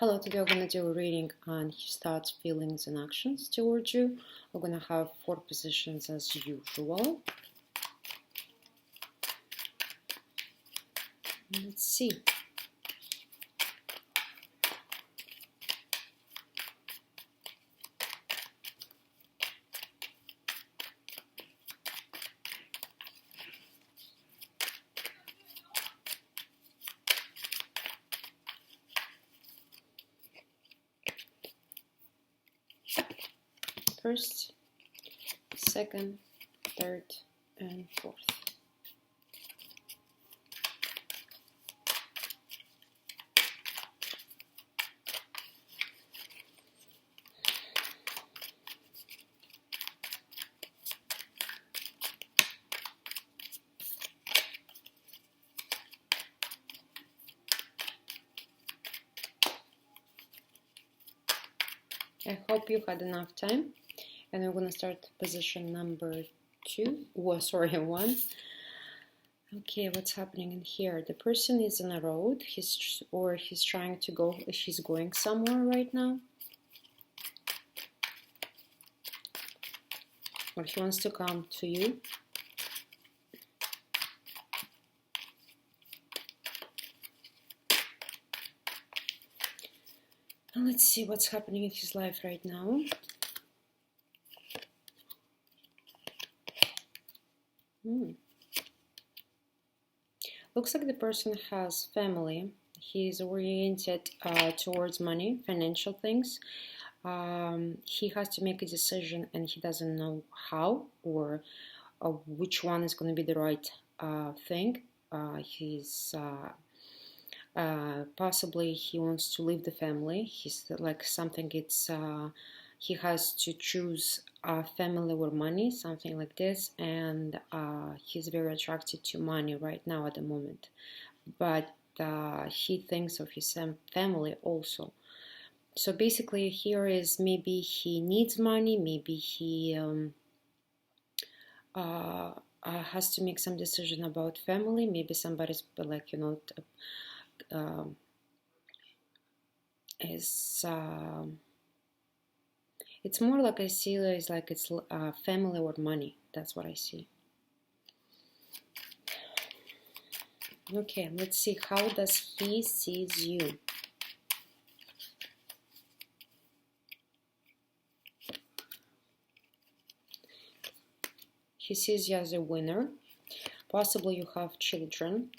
Hello, today we're going to do a reading on his thoughts, feelings, and actions towards you. We're going to have 4 positions as usual. Let's see. First, second, third, and fourth. I hope you had enough time. And we're going to start position number 1. Okay, what's happening in here? The person is on a road. He's trying to go. She's going somewhere right now, or he wants to come to you. And let's see what's happening in his life right now. Looks like the person has family. He's oriented towards money, financial things. He has to make a decision and he doesn't know how or which one is going to be the right thing. He's possibly he wants to leave the family. He's like something. It's he has to choose family or money, something like this, and he's very attracted to money right now at the moment, but he thinks of his family also. So basically here is maybe he needs money, maybe he has to make some decision about family, maybe somebody's like, is it's more like I see it's like it's family or money. That's what I see. Okay, let's see. How does he sees you? He sees you as a winner. Possibly you have children.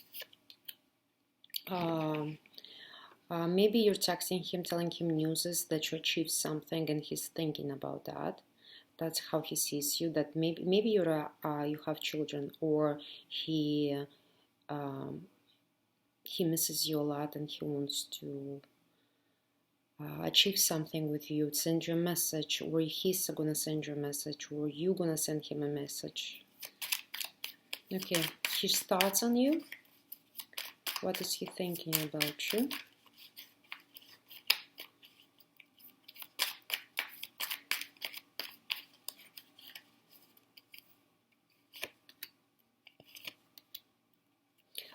Maybe you're texting him, telling him news that you achieved something, and he's thinking about that. That's how he sees you. That maybe you're you have children, or he misses you a lot, and he wants to achieve something with you. Send you a message, or he's gonna send you a message, or you gonna send him a message. Okay, his thoughts on you. What is he thinking about you?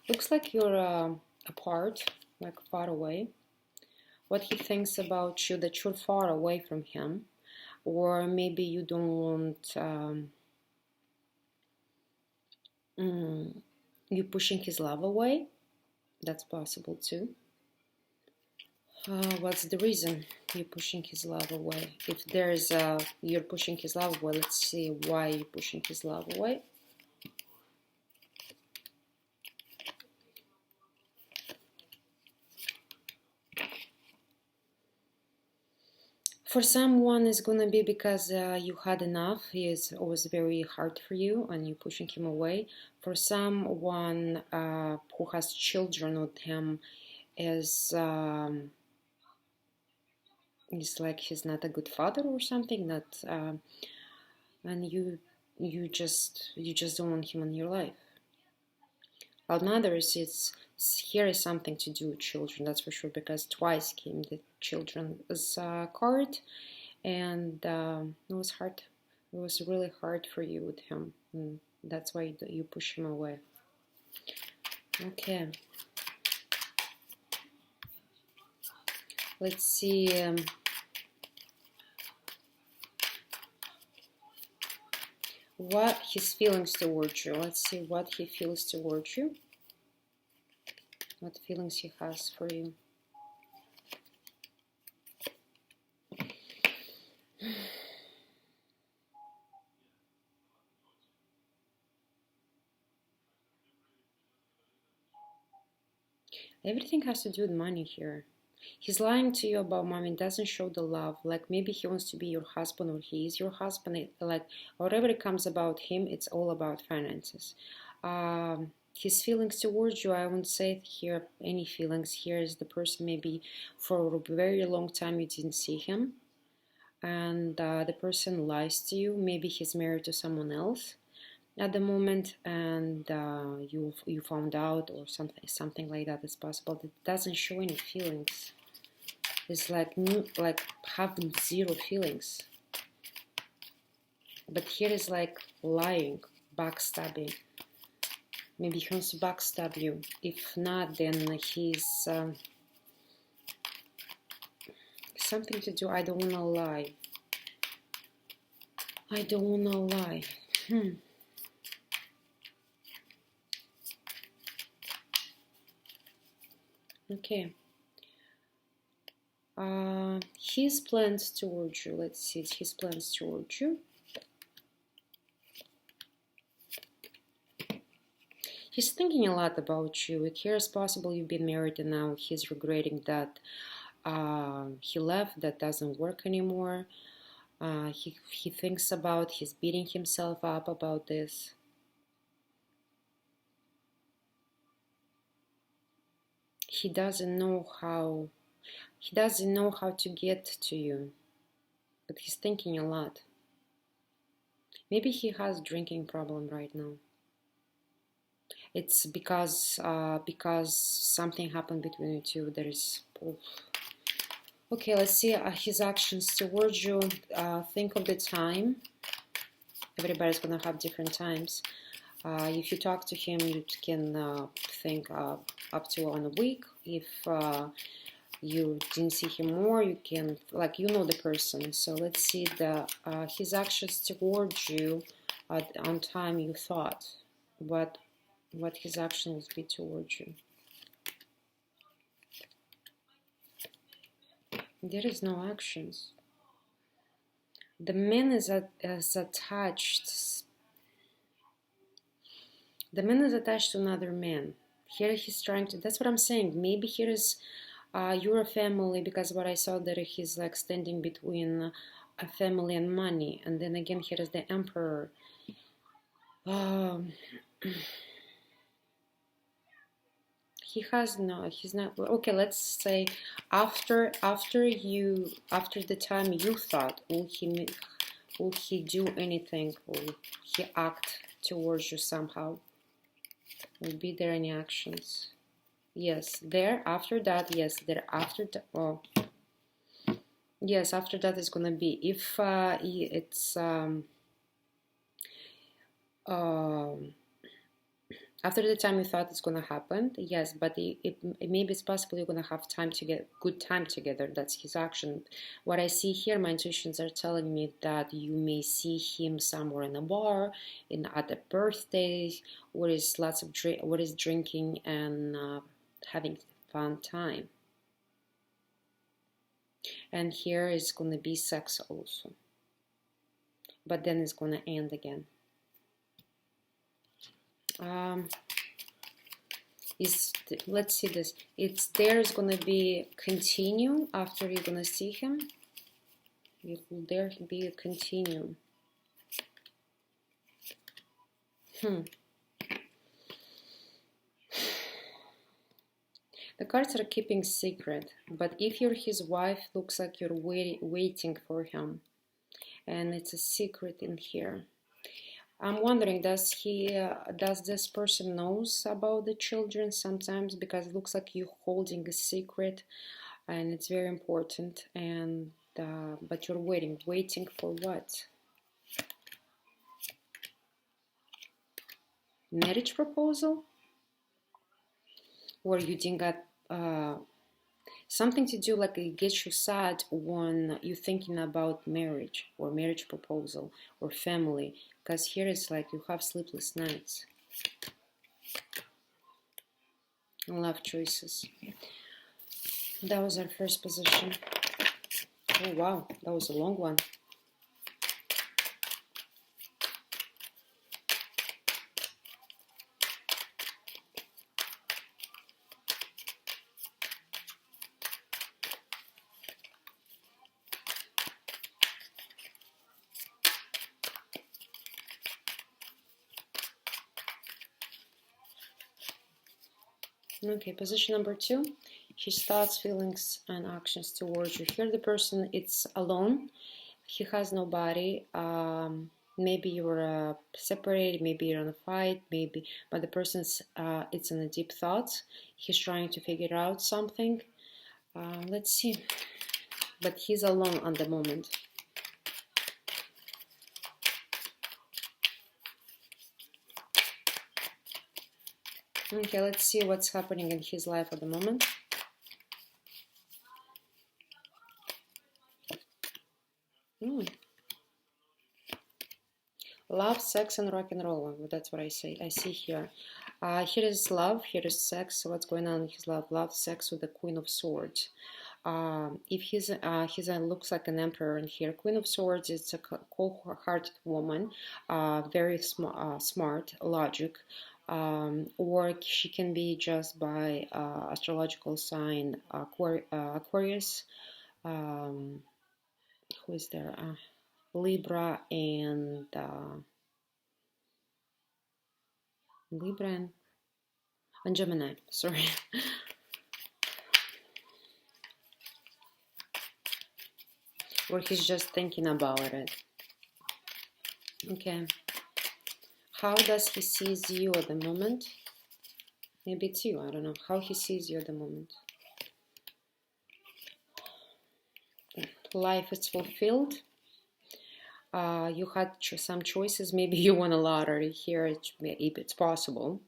Looks like you're apart, like far away. What he thinks about you, that you're far away from him, or maybe you don't want, you pushing his love away. That's possible too. What's the reason you're pushing his love away? If there's you're pushing his love away, let's see why you're pushing his love away. For someone, it's going to be because you had enough. It was very hard for you and you're pushing him away. For someone who has children with him, is like he's not a good father or something. Not, and you just don't want him in your life. On others, here is something to do with children, that's for sure, because twice came the children's card, and it was hard. It was really hard for you with him, and that's why you push him away. Okay. Let's see. What his feelings towards you. Let's see what he feels towards you. What feelings he has for you. Everything has to do with money here. He's lying to you about money, doesn't show the love. Like maybe he wants to be your husband or he is your husband. Like whatever it comes about him, it's all about finances. His feelings towards you, I won't say here any feelings. Here is the person maybe for a very long time you didn't see him. And the person lies to you. Maybe he's married to someone else at the moment, and you found out, or something like that is possible. It doesn't show any feelings. It's like having zero feelings. But here is like lying, backstabbing. Maybe he wants to backstab you. If not, then he's something to do. I don't wanna lie. I don't wanna lie. Okay. His plans towards you. Let's see his plans towards you. He's thinking a lot about you. Here is possible you've been married and now he's regretting that he left, that doesn't work anymore. He thinks about, he's beating himself up about this. He doesn't know how to get to you, but he's thinking a lot. Maybe he has drinking problem right now. It's because something happened between you two. There is. Okay, let's see his actions towards you. Think of the time. Everybody's gonna have different times. If you talk to him, you can think up to 1 week. If you didn't see him more, you can, like, you know the person. So let's see his actions towards you on time you thought. What his actions will be towards you. There is no actions. The man is attached. The man is attached to another man. Here he's trying to, that's what I'm saying. Maybe here is your family, because what I saw that he's like standing between a family and money. And then again, here is the emperor. He's not, okay, let's say after the time you thought, will he do anything? Will he act towards you somehow? Will be there any actions? Yes, there, after that, yes, there, after that, oh. Yes, after that is gonna be, if it's, after the time you thought it's gonna happen, yes, but maybe it's possible you're gonna have good time together. That's his action. What I see here, my intuitions are telling me that you may see him somewhere in a bar, at a birthday, where is drinking and having fun time. And here is gonna be sex also, but then it's gonna end again. Let's see this. There's gonna be continue after you're gonna see him. Will there be a continue? The cards are keeping secret, but if you're his wife, looks like you're waiting for him, and it's a secret in here. I'm wondering, does this person knows about the children sometimes, because it looks like you're holding a secret and it's very important, and but you're waiting for what? Marriage proposal? Or you didn't got Something to do, like it gets you sad when you're thinking about marriage or marriage proposal or family, because here it's like you have sleepless nights. Love choices. That was our first position. Oh wow, that was a long one. Okay, position number 2. His thoughts, feelings, and actions towards you. Here the person, it's alone. He has nobody. Maybe you're separated, maybe you're in a fight, maybe, but the person's, it's in a deep thoughts. He's trying to figure out something. Let's see. But he's alone at the moment. Okay, let's see what's happening in his life at the moment. Love, sex, and rock and roll. That's what I say. I see here. Here is love. Here is sex. So what's going on in his love? Love, sex with the Queen of Swords. If he's looks like an emperor in here. Queen of Swords is a cold-hearted woman, very smart, logic, or she can be just by astrological sign Aquarius. Who is there? Libra and Gemini. Sorry. Or he's just thinking about it. Okay. How does he sees you at the moment? Maybe it's you. I don't know how he sees you at the moment. Life is fulfilled. You had some choices. Maybe you won a lottery here, if it's possible.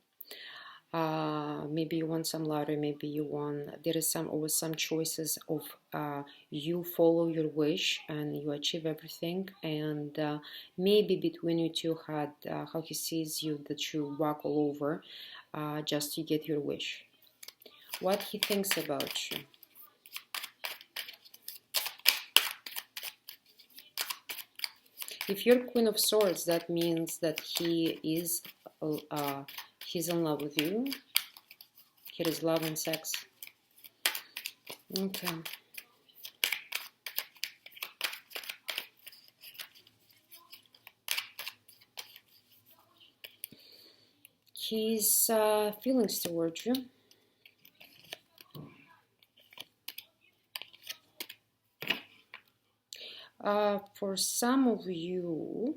Maybe you won some lottery. Maybe you won. There is always some choices of you follow your wish and you achieve everything. And maybe between you two had how he sees you, that you walk all over just to get your wish. What he thinks about you. If you're Queen of Swords, that means that he is he's in love with you. Here is love and sex. Okay. His feelings towards you. For some of you,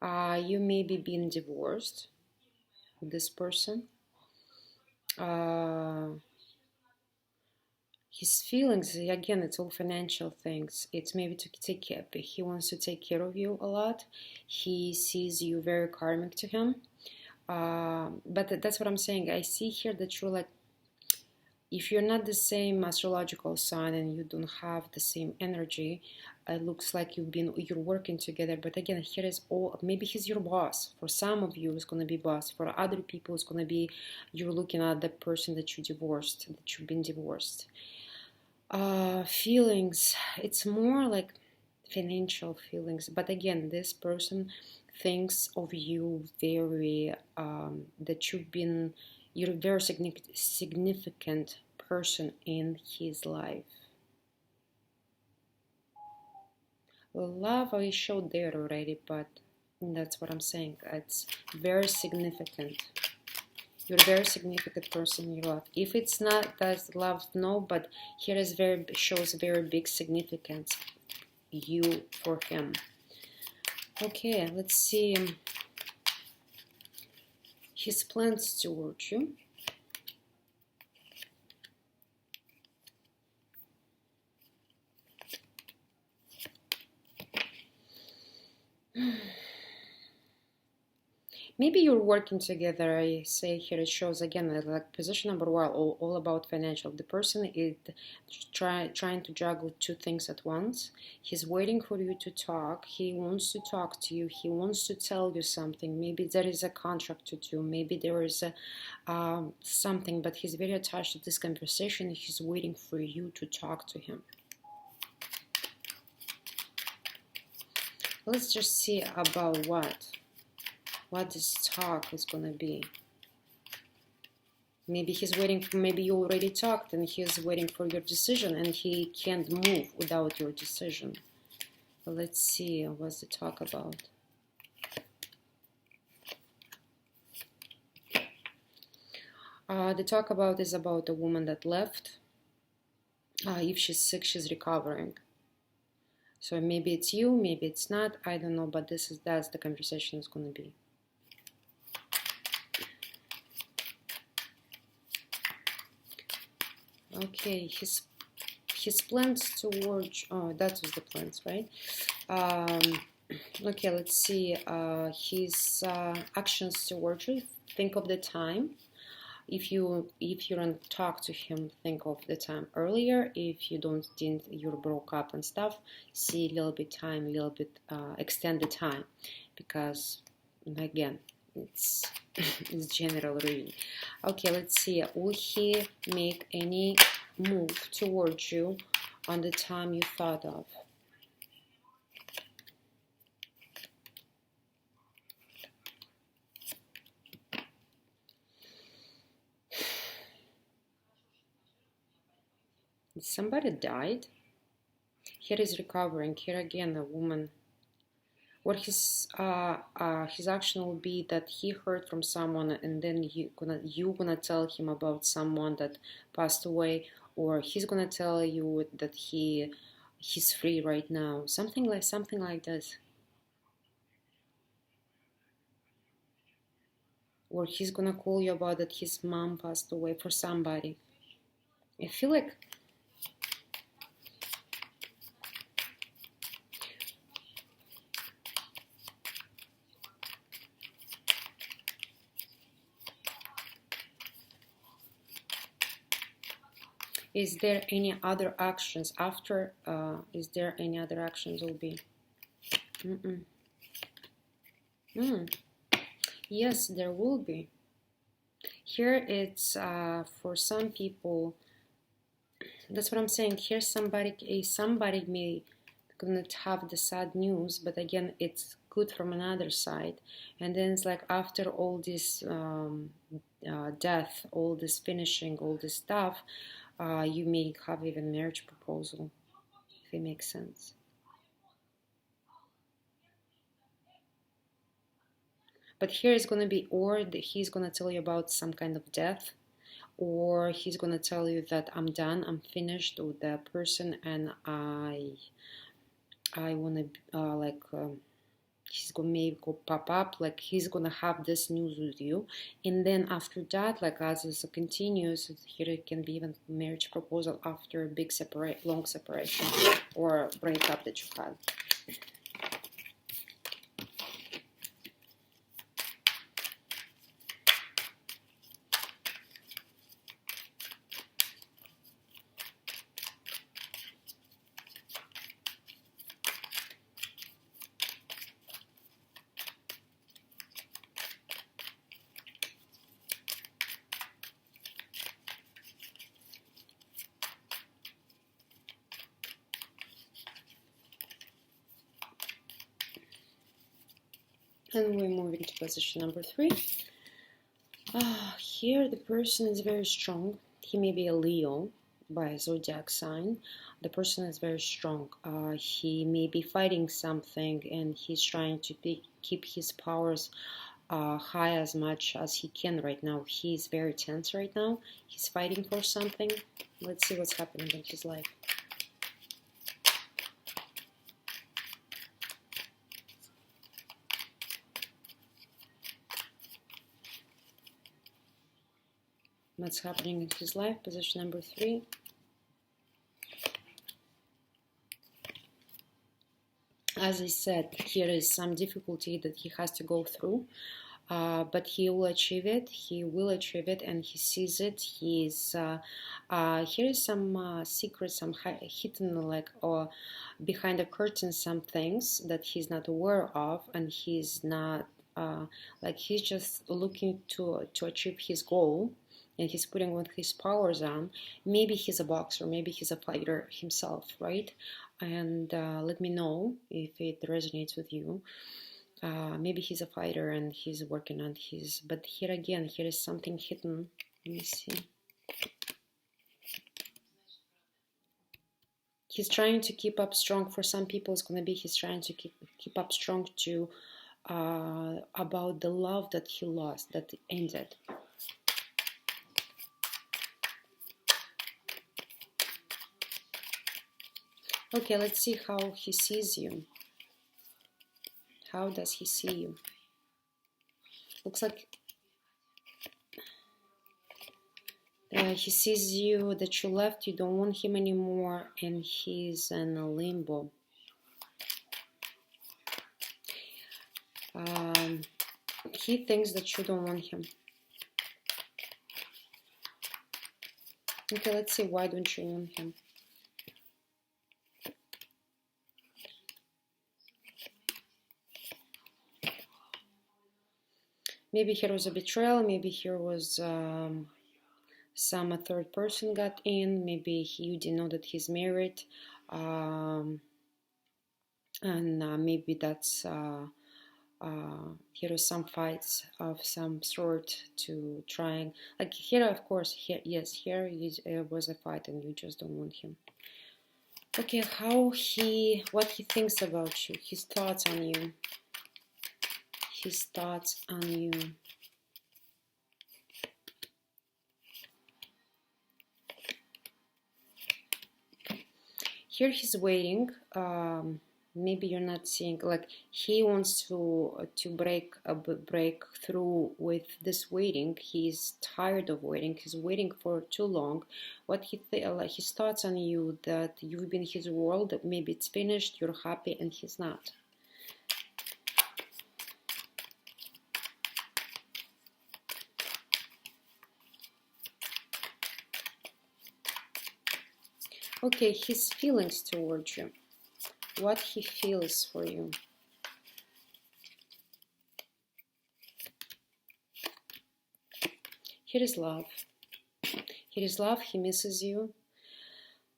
you may be being divorced with this person. His feelings, again, it's all financial things. It's maybe to take care. He wants to take care of you a lot. He sees you very karmic to him. But that's what I'm saying. I see here that you're like, if you're not the same astrological sign and you don't have the same energy, it looks like you're working together. But again, here is all, maybe he's your boss. For some of you, it's going to be boss. For other people, it's going to be you're looking at the person that you divorced, that you've been divorced. Feelings, it's more like financial feelings. But again, this person thinks of you very, that you're a very significant person in his life. Love I showed there already, but that's what I'm saying. It's very significant. You're a very significant person in your life. If it's not, that's love, no, but here is shows very big significance, you for him. Okay, let's see his plans towards you. Maybe you're working together. I say here it shows again like position number one, all about financial. The person is trying to juggle two things at once. He's waiting for you to talk. He wants to talk to you. He wants to tell you something. Maybe there is a contract to do. Maybe there is a something, but he's very attached to this conversation. He's waiting for you to talk to him. Let's just see about what this talk is gonna be. Maybe he's waiting for, maybe you already talked and he's waiting for your decision and he can't move without your decision. But let's see, what's the talk about? The talk about is about a woman that left. If she's sick, she's recovering. So maybe it's you, maybe it's not, I don't know, but that's the conversation is going to be. Okay, his plans towards, oh, that was the plans, right? Okay, let's see, his actions towards you. Think of the time. If you don't talk to him, think of the time earlier. If you didn't, you broke up and stuff, see a little bit time, a little bit extend the time, because again, it's general reading. Okay, let's see. Will he make any move towards you on the time you thought of? Somebody died. Here is recovering. Here again, a woman. What his action will be that he heard from someone, and then you gonna tell him about someone that passed away, or he's gonna tell you that he's free right now. Something like this. Or he's gonna call you about that his mom passed away for somebody. I feel like is there any other actions after? Is there any other actions will be? Yes, there will be. Here it's for some people. That's what I'm saying. Here somebody may gonna have the sad news, but again, it's good from another side. And then it's like after all this death, all this finishing, all this stuff. You may have even marriage proposal, if it makes sense. But here is going to be, or he's going to tell you about some kind of death, or he's going to tell you that I'm done, I'm finished with that person, and I want to he's gonna maybe go pop up, like he's gonna have this news with you, and then after that, like as it continues, here it can be even marriage proposal after a big long separation or breakup that you had. And we're moving to position number 3. Here the person is very strong. He may be a Leo by zodiac sign. The person is very strong. He may be fighting something, and he's trying to keep his powers high as much as he can right now. He's very tense right now. He's fighting for something. Let's see what's happening in his life. What's happening in his life? Position number 3. As I said, here is some difficulty that he has to go through. but he will achieve it. He will achieve it, and he sees it. He's here is some secret, some hidden, like, or behind the curtain, some things that he's not aware of, and he's not like, he's just looking to achieve his goal, and he's putting on his powers on. Maybe he's a boxer, maybe he's a fighter himself, right? And let me know if it resonates with you. Maybe he's a fighter and he's working on his, but here again, here is something hidden. Let me see. He's trying to keep up strong. For some people, it's going to be he's trying to keep up strong to about the love that he lost, that ended. Okay, let's see how he sees you. How does he see you? Looks like he sees you, that you left, you don't want him anymore, and he's in a limbo. He thinks that you don't want him. Okay, let's see, why don't you want him? Maybe here was a betrayal, maybe here was some third person got in, maybe you didn't know that he's married, and maybe that's here was some fights of some sort to trying, like here, of course, here, yes, here was a fight and you just don't want him. Okay, what he thinks about you, his thoughts on you. His thoughts on you. Here he's waiting. Maybe you're not seeing, like, he wants to break through with this waiting. He's tired of waiting. He's waiting for too long. What like his thoughts on you, that you've been his world. Maybe it's finished. You're happy, and he's not. Okay, his feelings towards you. What he feels for you. Here is love. Here is love. He misses you.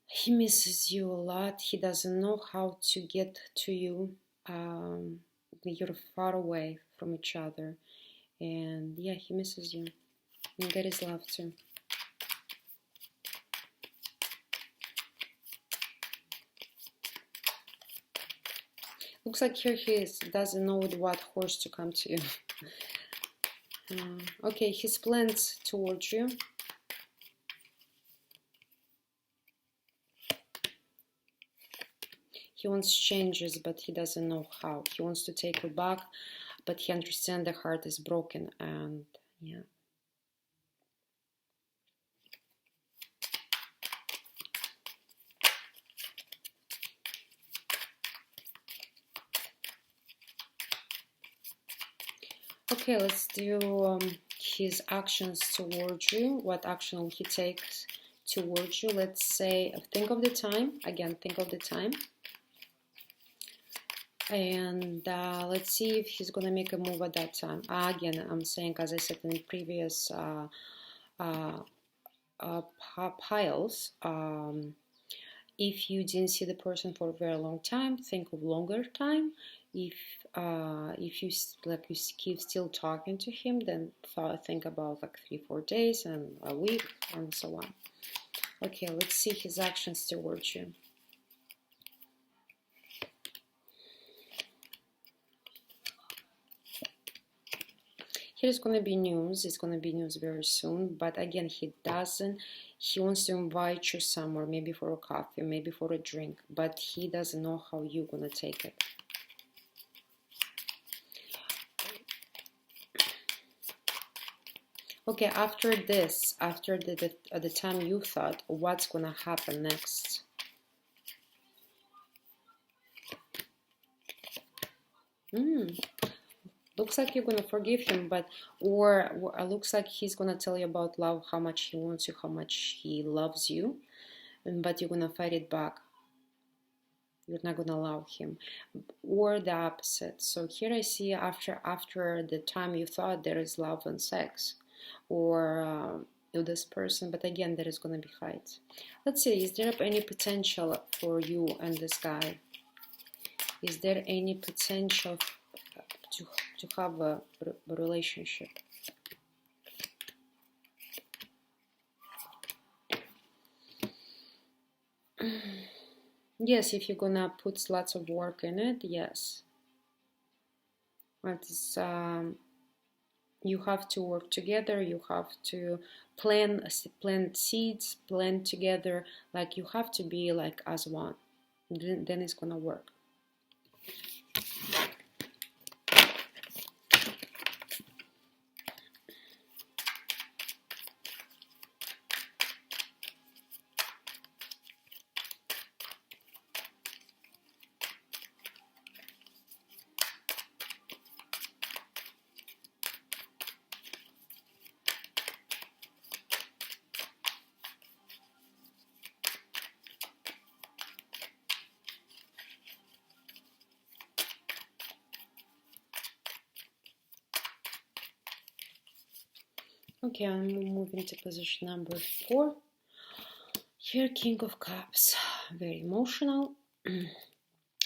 He misses you a lot. He doesn't know how to get to you. You're far away from each other. And yeah, he misses you. And that is love too. Looks like here he doesn't know with what horse to come to you. Okay, his plans towards you. He wants changes, but he doesn't know how. He wants to take you back, but he understands the heart is broken, and yeah. Okay, let's do his actions towards you. What action will he take towards you? Let's say, think of the time. Again, think of the time. And let's see if he's going to make a move at that time. Again, I'm saying, as I said in the previous piles, if you didn't see the person for a very long time, think of longer time. If you keep still talking to him, then think about like 3-4 days and a week and so on. Okay, let's see his actions towards you. Here's going to be news. It's going to be news very soon. But again, he wants to invite you somewhere, maybe for a coffee, maybe for a drink. But he doesn't know how you're going to take it. Okay, after this, after the time you thought, what's going to happen next? Looks like you're gonna forgive him, but or looks like he's gonna tell you about love, how much he wants you, how much he loves you, but you're gonna fight it back. You're not gonna allow him, or the opposite. So here I see after the time you thought there is love and sex, or this person, but again there is gonna be fights. Let's see, is there any potential for you and this guy? Is there any potential to have a relationship? Yes, if you're gonna put lots of work in it, yes. But you have to work together, you have to plant seeds, plant together, like you have to be like as one. Then it's gonna work. Okay, I'm moving to position number 4. Here, King of Cups, very emotional.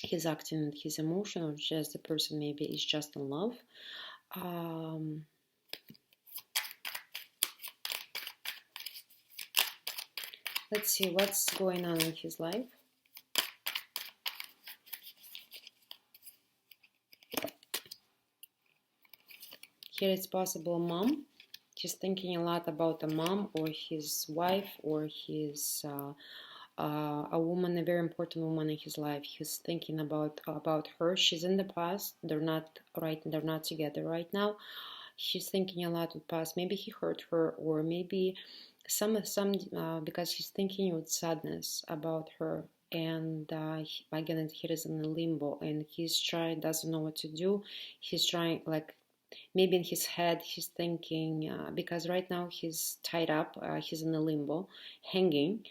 He's acting in his emotion, or just the person maybe is just in love. Let's see what's going on in his life. Here it's possible mom. He's thinking a lot about a mom or his wife or his a woman, a very important woman in his life. He's thinking about her. She's in the past. They're not together right now. He's thinking a lot of past. Maybe he hurt her, or maybe some because he's thinking with sadness about her. And again, he is in a limbo, and doesn't know what to do. He's trying, like, maybe in his head he's thinking, because right now he's tied up, he's in a limbo, hanging,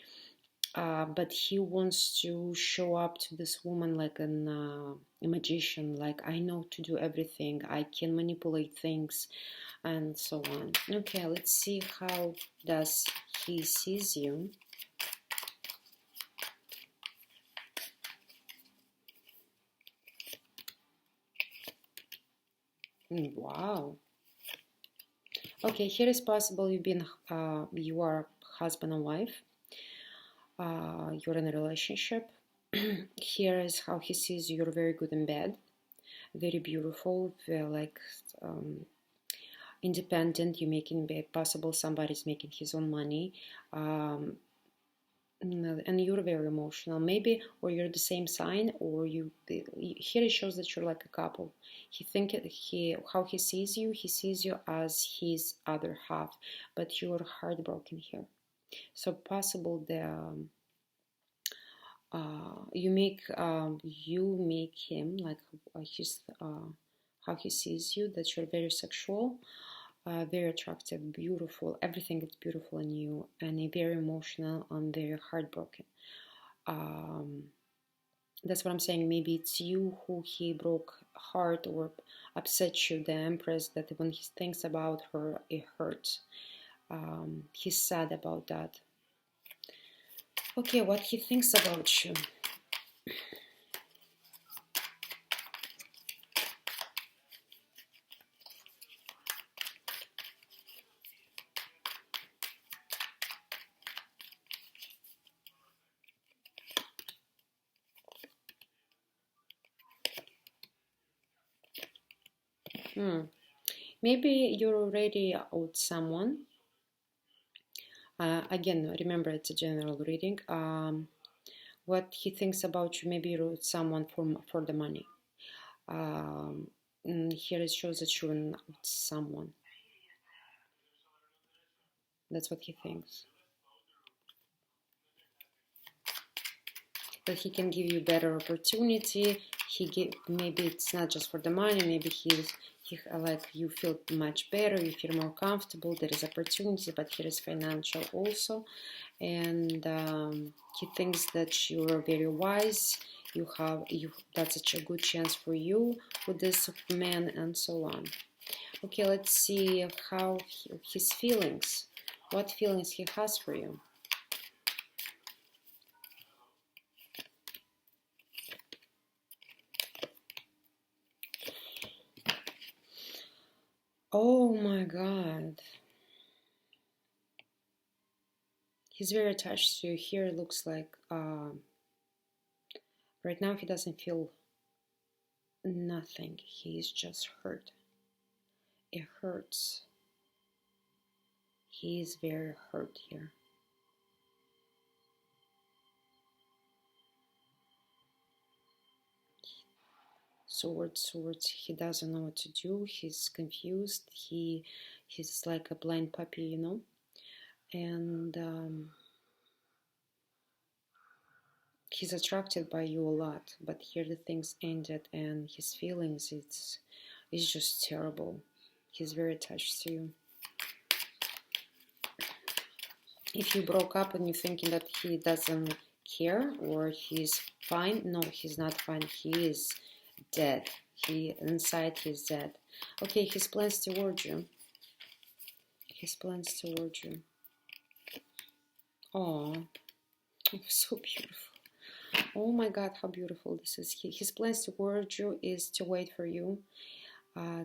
but he wants to show up to this woman like a magician, like, I know to do everything, I can manipulate things, and so on. Okay, let's see how does he sees you. Wow. Okay, here is possible you are husband and wife. You're in a relationship. Here is how he sees you. You're very good in bed, very beautiful, very independent. You're making possible somebody's making his own money. And you're very emotional, maybe, or you're the same sign, or here it shows that you're like a couple. How he sees you as his other half, but you're heartbroken here. So possible you make him like how he sees you, that you're very sexual, very attractive, beautiful, everything is beautiful in you, and very emotional and very heartbroken. That's what I'm saying. Maybe it's you who he broke heart or upset you, the Empress, that when he thinks about her, it hurts. He's sad about that. Okay, what he thinks about you. Maybe you're already with someone. Again, remember, it's a general reading. What he thinks about you, maybe you're with someone for the money. Here it shows that you're with someone. That's what he thinks. But he can give you better opportunity. Maybe it's not just for the money. Maybe like you feel much better, you feel more comfortable, there is opportunity, but here is financial also. And he thinks that you are very wise, that's such a good chance for you with this man, and so on. Okay, let's see how his feelings, what feelings he has for you. Oh my God. He's very attached to you. Here it looks like right now he doesn't feel nothing. He's just hurt. It hurts. He is very hurt here. Swords. He doesn't know what to do. He's confused. He's like a blind puppy, you know. And he's attracted by you a lot. But here the things ended, and his feelings, it's just terrible. He's very attached to you. If you broke up and you're thinking that he doesn't care or he's fine, no, he's not fine. He is dead. Inside he's dead. Okay, his plans toward you. His plans toward you. Oh, so beautiful. Oh my God, how beautiful this is. His plans toward you is to wait for you. He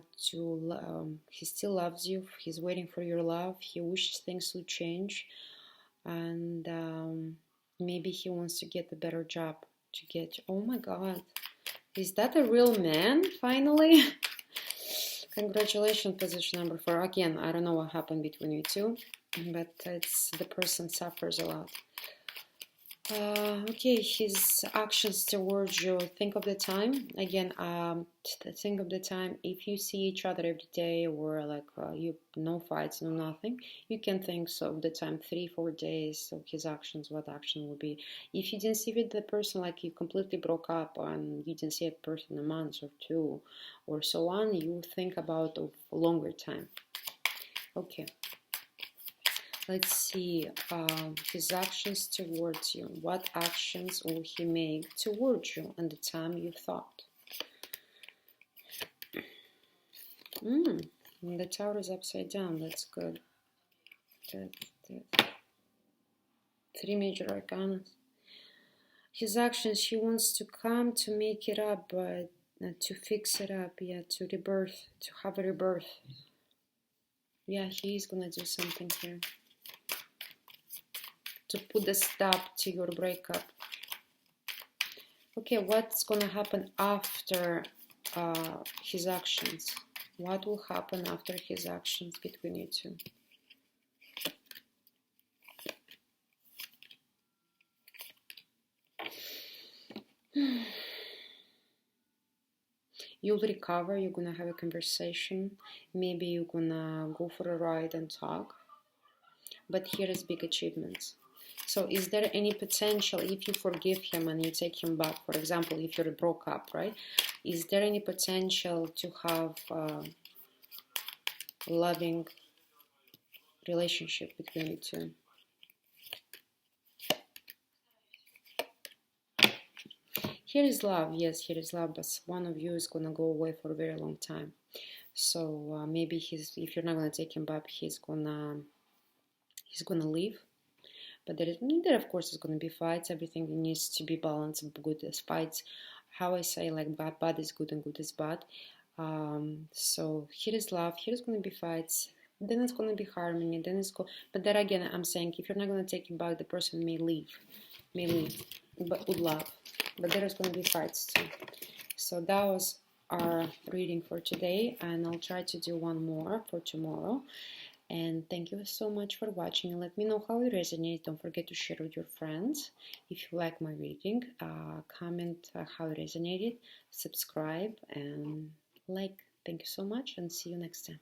still loves you. He's waiting for your love. He wishes things would change, and maybe he wants to get a better job. Oh my God, is that a real man? Finally, congratulations, position number 4. Again, I don't know what happened between you two, but it's the person suffers a lot. Okay, his actions towards you. Think of the time again. Think of the time. If you see each other every day, or like you no fights, no nothing, you can think of the time 3-4 days of his actions. What action will be? If you didn't see with the person, like you completely broke up and you didn't see a person a month or 2, or so on, you think about a longer time. Okay. Let's see his actions towards you. What actions will he make towards you and the time you thought? The tower is upside down. That's good. 3 major arcana. His actions, he wants to come to make it up, but to fix it up. Yeah, to rebirth, to have a rebirth. Yeah, he's gonna do something here to put a stop to your breakup. Okay, what's gonna happen after his actions? What will happen after his actions between you two? You'll recover, you're gonna have a conversation, maybe you're gonna go for a ride and talk, but here is big achievements. So is there any potential, if you forgive him and you take him back, for example, if you're broke up, right? Is there any potential to have a loving relationship between you two? Here is love, yes, here is love, but one of you is going to go away for a very long time. So maybe if you're not going to take him back, he's going to leave. But there of course is going to be fights. Everything needs to be balanced. Good as fights. How I say, like bad is good and good is bad. So here is love. Here is going to be fights. Then it's going to be harmony. But then again, I'm saying if you're not going to take him back, the person may leave, but with love. But there is going to be fights too. So that was our reading for today, and I'll try to do one more for tomorrow. And thank you so much for watching, and let me know how it resonates. Don't forget to share with your friends if you like my reading. Comment how it resonated, subscribe and like. Thank you so much, and see you next time.